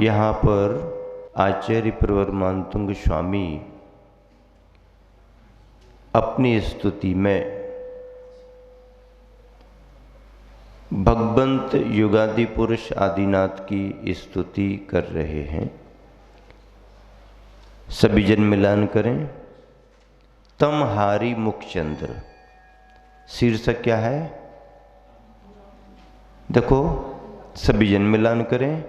यहाँ पर आचार्य प्रवर मानतुंग स्वामी अपनी स्तुति में भगवंत युगादि पुरुष आदिनाथ की स्तुति कर रहे हैं। सभी जन मिलान करें। तम हारी मुखचंद्र। शीर्षक क्या है? देखो, सभी जन मिलान करें।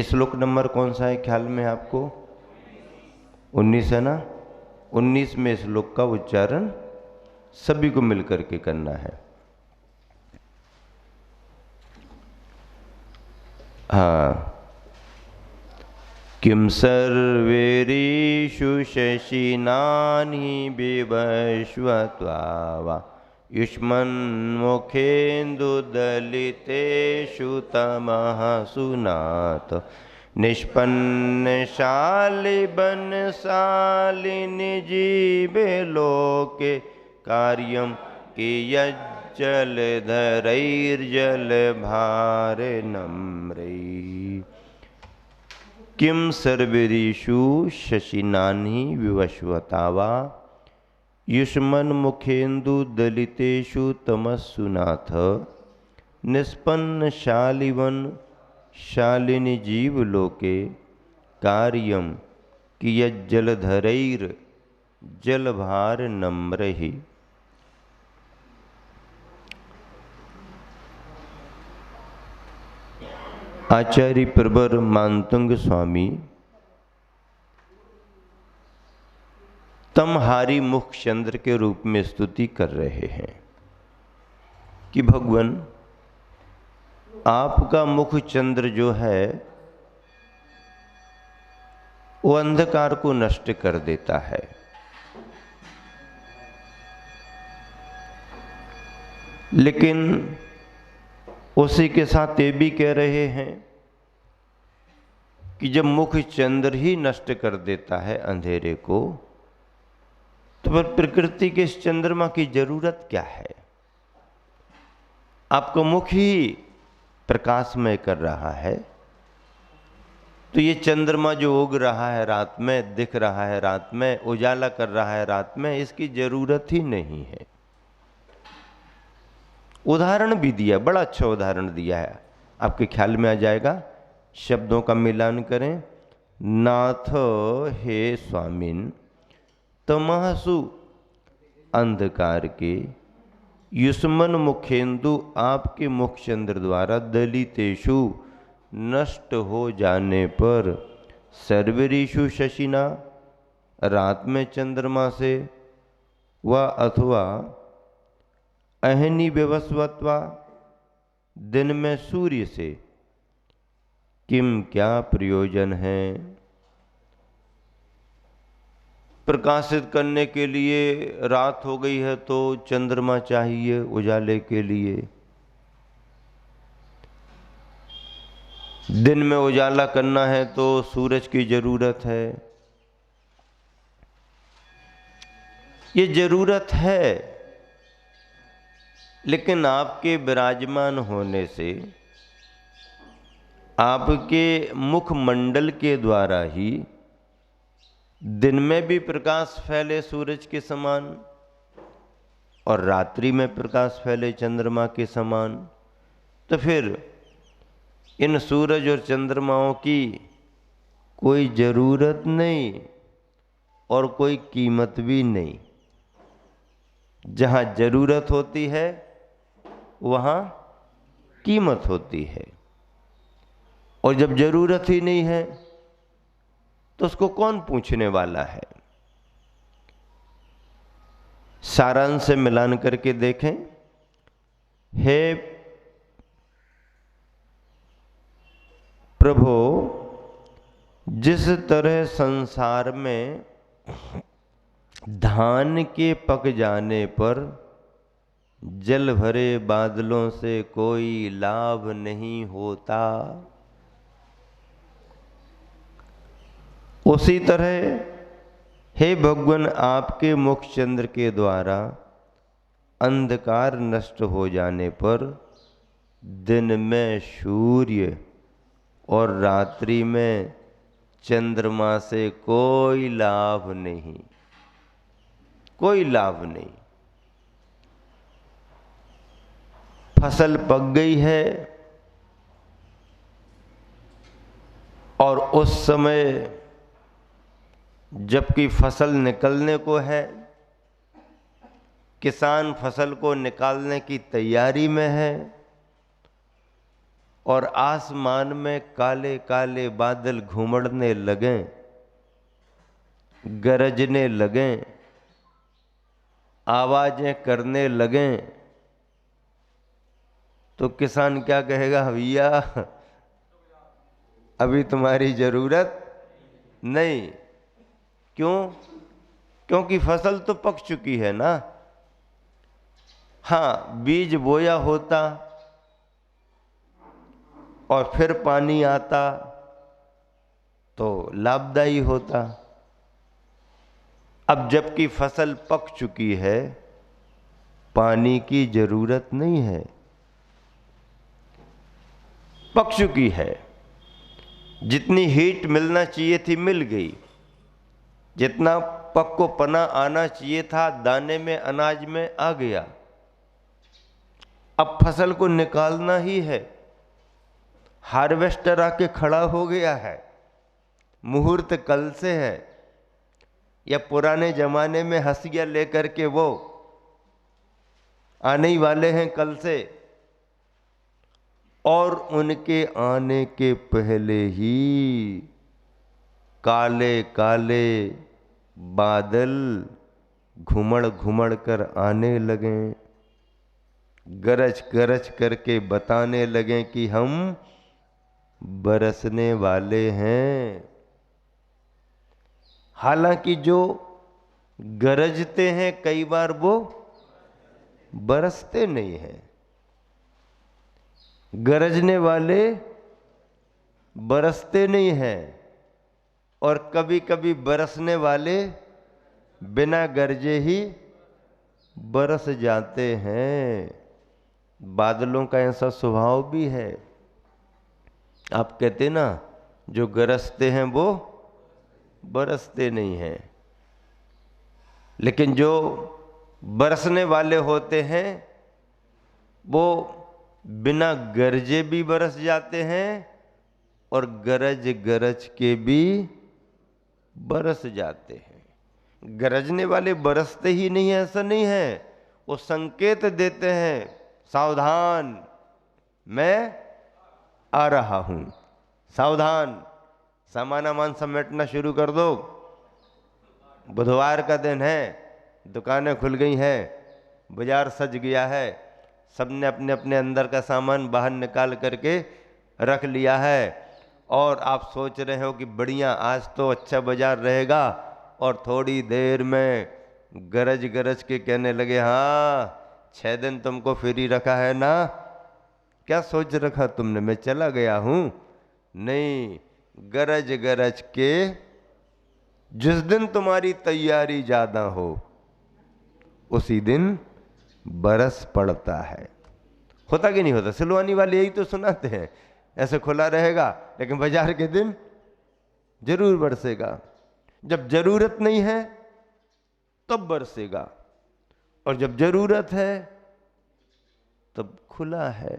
श्लोक नंबर कौन सा है ख्याल में आपको? 19 है ना? 19 में श्लोक का उच्चारण सभी को मिलकर के करना है। हाँ। किम सर्वेरीषु शशिनानि बिभश्वत्वा युष्मन्मुखेन्दुदलितेषु तमः सुनाथ निष्पन्नशालिबनशालिनि जीवे लोके कार्यं कियज्जलधरैर्जलभारनम्रैः। किम सर्वेषु शशिनानि विवश्वतावा युष्मन्मुखेन्दु दलितेषु तमस्सुनाथ निष्पन्नशालिवन शालिनी जीवलोके कार्यं कियज्जलधरैर्जलभारनम्रैः। आचार्य प्रवर मानतुंग स्वामी तमहारी मुखचंद्र के रूप में स्तुति कर रहे हैं कि भगवान आपका मुखचंद्र जो है वो अंधकार को नष्ट कर देता है। लेकिन उसी के साथ ये भी कह रहे हैं कि जब मुख चंद्र ही नष्ट कर देता है अंधेरे को, तो फिर प्रकृति के इस चंद्रमा की जरूरत क्या है? आपका मुख ही प्रकाशमय कर रहा है, तो ये चंद्रमा जो उग रहा है रात में, दिख रहा है रात में, उजाला कर रहा है रात में, इसकी जरूरत ही नहीं है। उदाहरण भी दिया, बड़ा अच्छा उदाहरण दिया है, आपके ख्याल में आ जाएगा। शब्दों का मिलान करें। नाथ हे स्वामिन तमहसु अंधकार के युष्मन मुखेन्दु आपके मुखचंद्र द्वारा दलितेषु नष्ट हो जाने पर सर्वरीषु शशिना रात में चंद्रमा से व अथवा अहनि व्यवस्वत्वा दिन में सूर्य से किम क्या प्रयोजन है? प्रकाशित करने के लिए रात हो गई है तो चंद्रमा चाहिए उजाले के लिए। दिन में उजाला करना है तो सूरज की जरूरत है। ये जरूरत है, लेकिन आपके विराजमान होने से आपके मुखमंडल के द्वारा ही दिन में भी प्रकाश फैले सूरज के समान और रात्रि में प्रकाश फैले चंद्रमा के समान, तो फिर इन सूरज और चंद्रमाओं की कोई जरूरत नहीं और कोई कीमत भी नहीं। जहाँ जरूरत होती है वहाँ कीमत होती है, और जब जरूरत ही नहीं है तो उसको कौन पूछने वाला है? सारांश से मिलान करके देखें। हे प्रभु, जिस तरह संसार में धान के पक जाने पर जल भरे बादलों से कोई लाभ नहीं होता, उसी तरह हे भगवान आपके मुखचंद्र के द्वारा अंधकार नष्ट हो जाने पर दिन में सूर्य और रात्रि में चंद्रमा से कोई लाभ नहीं, कोई लाभ नहीं। फसल पक गई है और उस समय जबकि फसल निकलने को है, किसान फसल को निकालने की तैयारी में है और आसमान में काले काले बादल घुमड़ने लगे, गरजने लगे, आवाजें करने लगे, तो किसान क्या कहेगा? भैया अभी तुम्हारी जरूरत नहीं। क्यों? क्योंकि फसल तो पक चुकी है ना। हाँ, बीज बोया होता और फिर पानी आता तो लाभदायी होता। अब जबकि फसल पक चुकी है, पानी की जरूरत नहीं है, पक चुकी है, जितनी हीट मिलना चाहिए थी मिल गई, जितना पक को पना आना चाहिए था दाने में, अनाज में आ गया। अब फसल को निकालना ही है। हार्वेस्टर आके खड़ा हो गया है, मुहूर्त कल से है, या पुराने जमाने में हंसिया लेकर के वो आने ही वाले हैं कल से, और उनके आने के पहले ही काले काले बादल घुमड़ घुमड़ कर आने लगे, गरज गरज करके बताने लगे कि हम बरसने वाले हैं। हालांकि जो गरजते हैं कई बार वो बरसते नहीं हैं। गरजने वाले बरसते नहीं हैं और कभी कभी बरसने वाले बिना गरजे ही बरस जाते हैं। बादलों का ऐसा स्वभाव भी है। आप कहते ना, जो गरजते हैं वो बरसते नहीं हैं, लेकिन जो बरसने वाले होते हैं वो बिना गरजे भी बरस जाते हैं और गरज गरज के भी बरस जाते हैं। गरजने वाले बरसते ही नहीं है ऐसा नहीं है, वो संकेत देते हैं, सावधान मैं आ रहा हूं, सावधान, सामान वामान समेटना शुरू कर दो, बुधवार का दिन है, दुकानें खुल गई हैं, बाजार सज गया है, सबने अपने अपने अंदर का सामान बाहर निकाल करके रख लिया है और आप सोच रहे हो कि बढ़िया आज तो अच्छा बाजार रहेगा, और थोड़ी देर में गरज गरज के कहने लगे, हाँ 6 दिन तुमको फ्री रखा है ना, क्या सोच रखा तुमने मैं चला गया हूं? नहीं, गरज गरज के जिस दिन तुम्हारी तैयारी ज्यादा हो उसी दिन बरस पड़ता है। होता कि नहीं होता? सिलवानी वाले यही तो सुनाते हैं, ऐसे खुला रहेगा लेकिन बाजार के दिन जरूर बरसेगा। जब जरूरत नहीं है तब बरसेगा, और जब जरूरत है तब खुला है।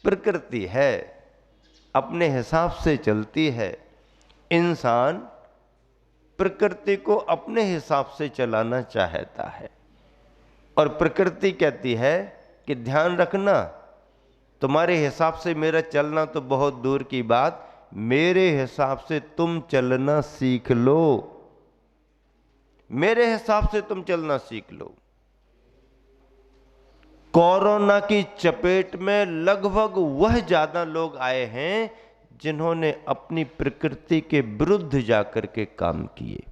प्रकृति है, अपने हिसाब से चलती है। इंसान प्रकृति को अपने हिसाब से चलाना चाहता है, और प्रकृति कहती है कि ध्यान रखना, तुम्हारे हिसाब से मेरा चलना तो बहुत दूर की बात, मेरे हिसाब से तुम चलना सीख लो, मेरे हिसाब से तुम चलना सीख लो। कोरोना की चपेट में लगभग वह ज्यादा लोग आए हैं जिन्होंने अपनी प्रकृति के विरुद्ध जाकर के काम किए।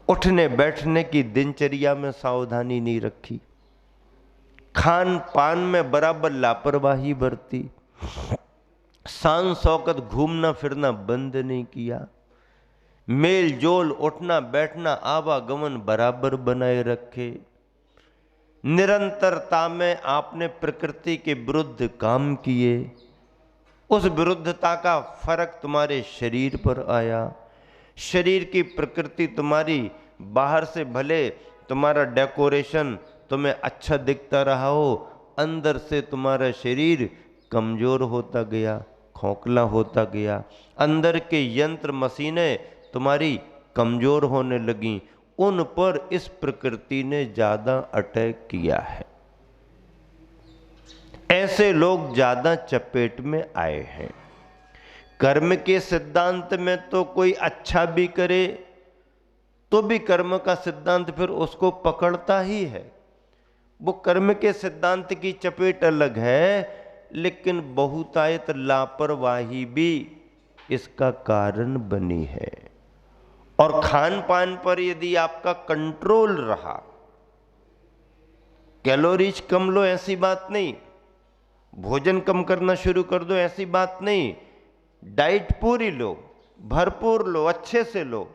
उठने बैठने की दिनचर्या में सावधानी नहीं रखी, खान पान में बराबर लापरवाही बरती, शान शौकत घूमना फिरना बंद नहीं किया, मेल जोल उठना बैठना आवागमन बराबर बनाए रखे, निरंतरता में आपने प्रकृति के विरुद्ध काम किए, उस विरुद्धता का फर्क तुम्हारे शरीर पर आया। शरीर की प्रकृति तुम्हारी बाहर से भले तुम्हारा डेकोरेशन तुम्हें अच्छा दिखता रहा हो, अंदर से तुम्हारा शरीर कमजोर होता गया, खोखला होता गया। अंदर के यंत्र मशीनें तुम्हारी कमजोर होने लगी। उन पर इस प्रकृति ने ज्यादा अटैक किया है। ऐसे लोग ज्यादा चपेट में आए हैं। कर्म के सिद्धांत में तो कोई अच्छा भी करे तो भी कर्म का सिद्धांत फिर उसको पकड़ता ही है। वो कर्म के सिद्धांत की चपेट अलग है, लेकिन बहुतायत लापरवाही भी इसका कारण बनी है। और खान पान पर यदि आपका कंट्रोल रहा, कैलोरीज कम लो ऐसी बात नहीं, भोजन कम करना शुरू कर दो ऐसी बात नहीं, डाइट पूरी लो, भरपूर लो, अच्छे से लो,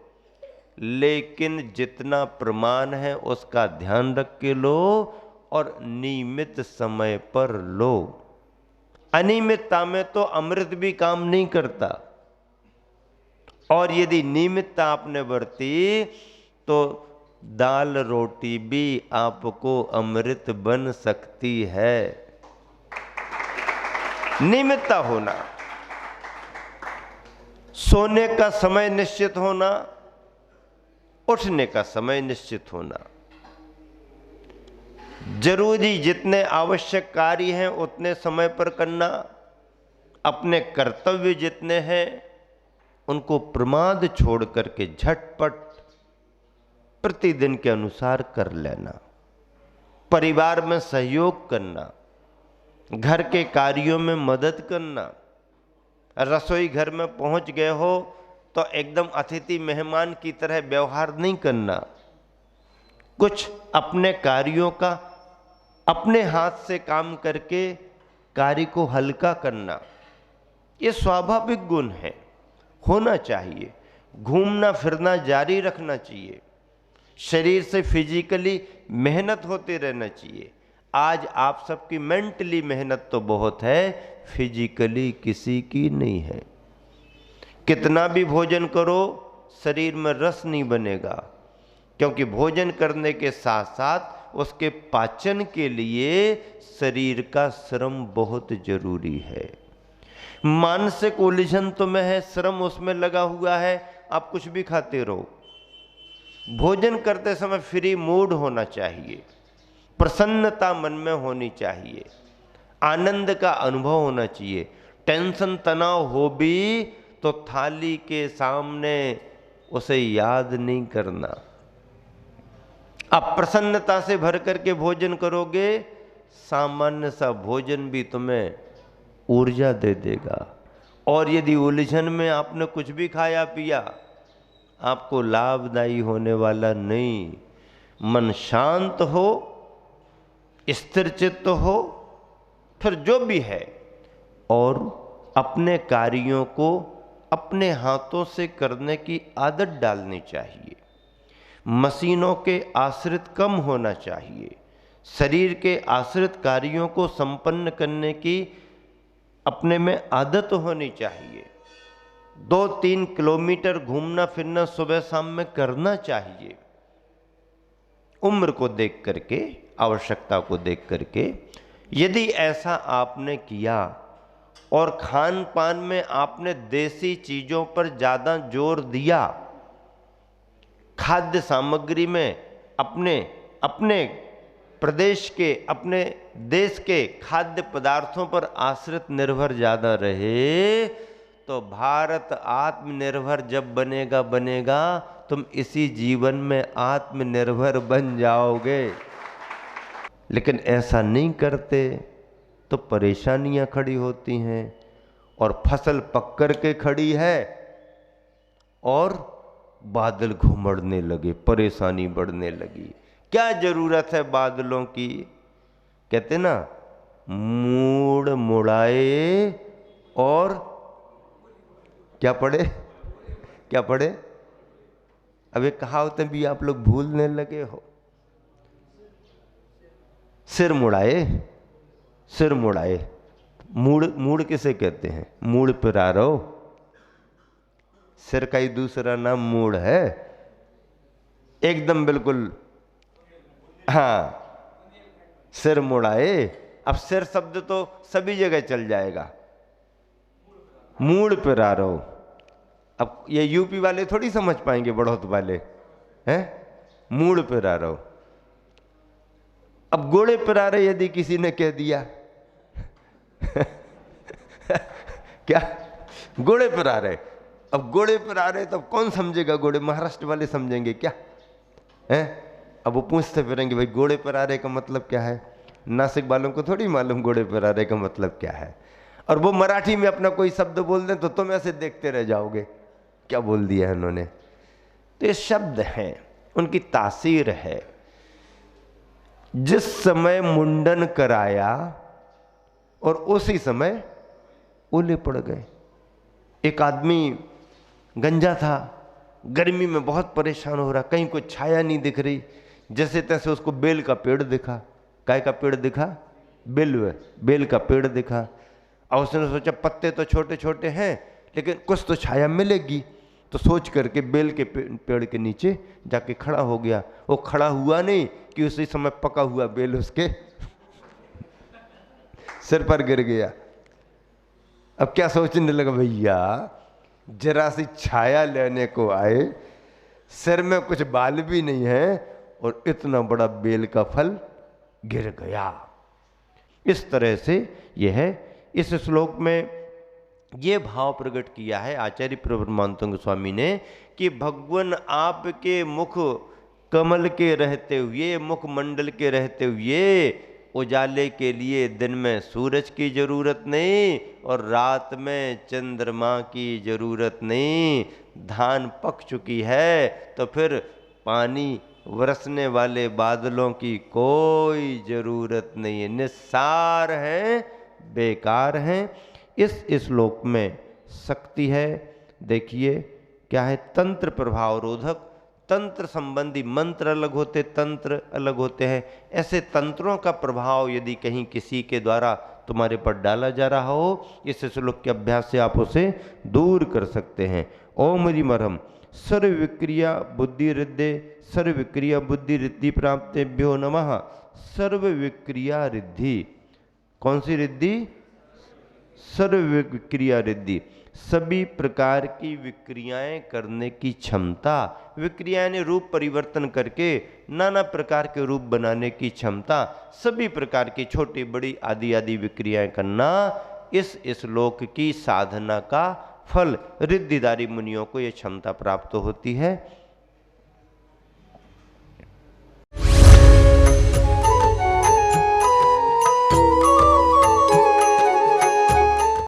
लेकिन जितना प्रमाण है उसका ध्यान रख के लो और नियमित समय पर लो। अनियमितता में तो अमृत भी काम नहीं करता, और यदि नियमितता आपने बरती तो दाल रोटी भी आपको अमृत बन सकती है। नियमितता होना, सोने का समय निश्चित होना, उठने का समय निश्चित होना, जरूरी जितने आवश्यक कार्य हैं उतने समय पर करना, अपने कर्तव्य जितने हैं उनको प्रमाद छोड़ करके झटपट प्रतिदिन के अनुसार कर लेना, परिवार में सहयोग करना, घर के कार्यों में मदद करना। रसोई घर में पहुंच गए हो तो एकदम अतिथि मेहमान की तरह व्यवहार नहीं करना, कुछ अपने कार्यों का अपने हाथ से काम करके कार्य को हल्का करना, ये स्वाभाविक गुण है, होना चाहिए। घूमना फिरना जारी रखना चाहिए, शरीर से फिजिकली मेहनत होते रहना चाहिए। आज आप सबकी मेंटली मेहनत तो बहुत है, फिजिकली किसी की नहीं है। कितना भी भोजन करो शरीर में रस नहीं बनेगा, क्योंकि भोजन करने के साथ साथ उसके पाचन के लिए शरीर का श्रम बहुत जरूरी है। मानसिक उलझन तो में है, श्रम उसमें लगा हुआ है, आप कुछ भी खाते रहो। भोजन करते समय फ्री मूड होना चाहिए, प्रसन्नता मन में होनी चाहिए, आनंद का अनुभव होना चाहिए। टेंशन तनाव हो भी तो थाली के सामने उसे याद नहीं करना। आप प्रसन्नता से भर करके भोजन करोगे, सामान्य सा भोजन भी तुम्हें ऊर्जा दे देगा। और यदि उलझन में आपने कुछ भी खाया पिया, आपको लाभदायी होने वाला नहीं। मन शांत हो, स्थिर चित्त हो, फिर जो भी है, और अपने कार्यों को अपने हाथों से करने की आदत डालनी चाहिए। मशीनों के आश्रित कम होना चाहिए, शरीर के आश्रित कार्यों को संपन्न करने की अपने में आदत होनी चाहिए। 2-3 किलोमीटर घूमना फिरना सुबह शाम में करना चाहिए, उम्र को देख करके, आवश्यकता को देख करके। यदि ऐसा आपने किया और खान पान में आपने देसी चीजों पर ज्यादा जोर दिया, खाद्य सामग्री में अपने प्रदेश के, अपने देश के खाद्य पदार्थों पर आश्रित निर्भर ज्यादा रहे, तो भारत आत्मनिर्भर जब बनेगा तुम इसी जीवन में आत्मनिर्भर बन जाओगे। लेकिन ऐसा नहीं करते तो परेशानियां खड़ी होती हैं, और फसल पक कर के खड़ी है और बादल घुमड़ने लगे, परेशानी बढ़ने लगी। क्या जरूरत है बादलों की? कहते ना, मूड मुड़ाए और क्या पढ़े? अब ये कहावतें भी आप लोग भूलने लगे हो। सिर मुड़ाए मूड़, मूड़ किसे कहते हैं? मूड़ पिरारो। सिर का ही दूसरा नाम मूड़ है। एकदम बिल्कुल, हाँ, सिर मुड़ाए। अब सिर शब्द तो सभी जगह चल जाएगा। मूड़ पिरारो। अब ये यूपी वाले थोड़ी समझ पाएंगे, बढ़ोत वाले हैं। मूड़ पिरारो। अब गोड़े पिरारे यदि किसी ने कह दिया क्या गोड़े पिरारे? अब गोड़े पिरारे तब कौन समझेगा? गोड़े महाराष्ट्र वाले समझेंगे क्या है? अब वो पूछते फिरेंगे भाई गोड़े पिरारे का मतलब क्या है। नासिक वालों को थोड़ी मालूम गोड़े पिरारे का मतलब क्या है। और वो मराठी में अपना कोई शब्द बोल दें तो तुम ऐसे देखते रह जाओगे क्या बोल दिया है उन्होंने। तो ये शब्द हैं, उनकी तासीर है। जिस समय मुंडन कराया और उसी समय ओले पड़ गए। एक आदमी गंजा था, गर्मी में बहुत परेशान हो रहा, कहीं कोई छाया नहीं दिख रही। जैसे तैसे उसको बेल का पेड़ दिखा। काय का पेड़ दिखा? बेल का पेड़ दिखा। और उसने सोचा पत्ते तो छोटे छोटे हैं लेकिन कुछ तो छाया मिलेगी, तो सोच करके बेल के पेड़ के नीचे जाके खड़ा हो गया। वो खड़ा हुआ नहीं कि उसी समय पका हुआ बेल उसके सिर पर गिर गया। अब क्या सोचने लगा, भैया जरा सी छाया लेने को आए, सिर में कुछ बाल भी नहीं है और इतना बड़ा बेल का फल गिर गया। इस तरह से यह है। इस श्लोक में यह भाव प्रकट किया है आचार्य प्रबोधानंद स्वामी ने कि भगवान आपके मुख कमल के रहते हुए, मुख मंडल के रहते हुए, उजाले के लिए दिन में सूरज की जरूरत नहीं और रात में चंद्रमा की जरूरत नहीं। धान पक चुकी है तो फिर पानी बरसने वाले बादलों की कोई जरूरत नहीं है, निस्सार हैं, बेकार हैं। इस श्लोक में शक्ति है। देखिए क्या है, तंत्र प्रभाव रोधक। तंत्र संबंधी मंत्र अलग होते, तंत्र अलग होते हैं। ऐसे तंत्रों का प्रभाव यदि कहीं किसी के द्वारा तुम्हारे पर डाला जा रहा हो, इस श्लोक के अभ्यास से आप उसे दूर कर सकते हैं। ओम रिमरम सर्व विक्रिया बुद्धि रिद्धे, सर्व विक्रिया बुद्धि रिद्धि प्राप्तेभ्यो नमः। सर्व विक्रिया रिद्धि, कौन सी रिद्धि? सर्व विक्रिया रिद्धि, सभी प्रकार की विक्रियाएं करने की क्षमता। विक्रियाएं ने रूप परिवर्तन करके नाना प्रकार के रूप बनाने की क्षमता। सभी प्रकार की छोटी बड़ी आदि आदि विक्रियाएं करना, इस श्लोक की साधना का फल। रिद्धिधारी मुनियों को यह क्षमता प्राप्त होती है।